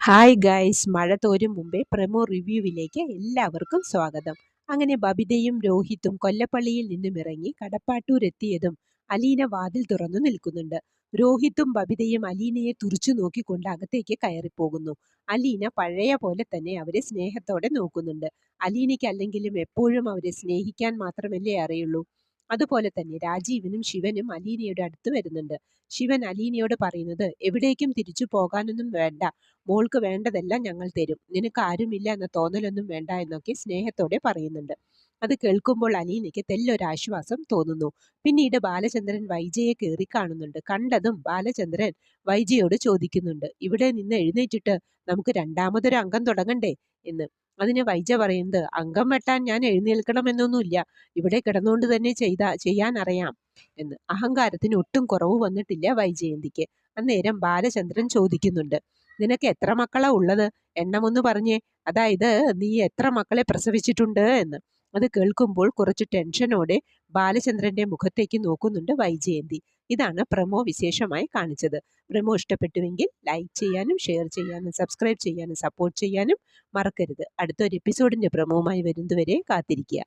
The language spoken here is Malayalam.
ഹായ് ഗൈസ്, മഴ തോരും മുമ്പേ പ്രമോ റിവ്യൂവിലേക്ക് എല്ലാവർക്കും സ്വാഗതം. അങ്ങനെ ബബിതയും രോഹിത്തും കൊല്ലപ്പള്ളിയിൽ നിന്നും ഇറങ്ങി കടപ്പാട്ടൂരെത്തിയതും അലീന വാതിൽ തുറന്നു നിൽക്കുന്നുണ്ട്. രോഹിത്തും ബബിതയും അലീനയെ തുറിച്ചു നോക്കിക്കൊണ്ട് അകത്തേക്ക് കയറിപ്പോകുന്നു. അലീന പഴയ പോലെ തന്നെ അവരെ സ്നേഹത്തോടെ നോക്കുന്നുണ്ട്. അലീനയ്ക്ക് അല്ലെങ്കിലും എപ്പോഴും അവരെ സ്നേഹിക്കാൻ മാത്രമല്ലേ അറിയുള്ളൂ. അതുപോലെ തന്നെ രാജീവനും ശിവനും അലീനയുടെ അടുത്ത് വരുന്നുണ്ട്. ശിവൻ അലീനയോട് പറയുന്നത്, എവിടേക്കും തിരിച്ചു പോകാനൊന്നും വേണ്ട, മോൾക്ക് വേണ്ടതെല്ലാം ഞങ്ങൾ തരും, നിനക്ക് ആരുമില്ല എന്ന തോന്നലൊന്നും വേണ്ട എന്നൊക്കെ സ്നേഹത്തോടെ പറയുന്നുണ്ട്. അത് കേൾക്കുമ്പോൾ അലീനയ്ക്ക് തെല്ലൊരാശ്വാസം തോന്നുന്നു. പിന്നീട് ബാലചന്ദ്രൻ വൈജയെ കയറി കാണുന്നുണ്ട്. കണ്ടതും ബാലചന്ദ്രൻ വൈജയോട് ചോദിക്കുന്നുണ്ട്, ഇവിടെ നിന്ന് എഴുന്നേറ്റിട്ട് നമുക്ക് രണ്ടാമതൊരു അംഗം തുടങ്ങണ്ടേ എന്ന്. അതിന് വൈജ പറയുന്നത്, അംഗം വെട്ടാൻ ഞാൻ എഴുന്നേൽക്കണമെന്നൊന്നുമില്ല, ഇവിടെ കിടന്നുകൊണ്ട് തന്നെ ചെയ്യാൻ അറിയാം എന്ന്. അഹങ്കാരത്തിന് ഒട്ടും കുറവ് വന്നിട്ടില്ല വൈജയന്തിക്ക്. അന്നേരം ബാലചന്ദ്രൻ ചോദിക്കുന്നുണ്ട്, നിനക്ക് എത്ര മക്കളാ ഉള്ളത്, എണ്ണമൊന്ന് പറഞ്ഞേ, അതായത് നീ എത്ര മക്കളെ പ്രസവിച്ചിട്ടുണ്ട് എന്ന്. അത് കേൾക്കുമ്പോൾ കുറച്ച് ടെൻഷനോടെ ബാലചന്ദ്രന്റെ മുഖത്തേക്ക് നോക്കുന്നുണ്ട് വൈജയന്തി. ഇതാണ് പ്രമോ വിശേഷമായി കാണിച്ചത്. പ്രമോ ഇഷ്ടപ്പെട്ടുവെങ്കിൽ ലൈക്ക് ചെയ്യാനും ഷെയർ ചെയ്യാനും സബ്സ്ക്രൈബ് ചെയ്യാനും സപ്പോർട്ട് ചെയ്യാനും മറക്കരുത്. അടുത്തൊരു എപ്പിസോഡിന്റെ പ്രമോവുമായി വരുന്നതുവരെ കാത്തിരിക്കുക.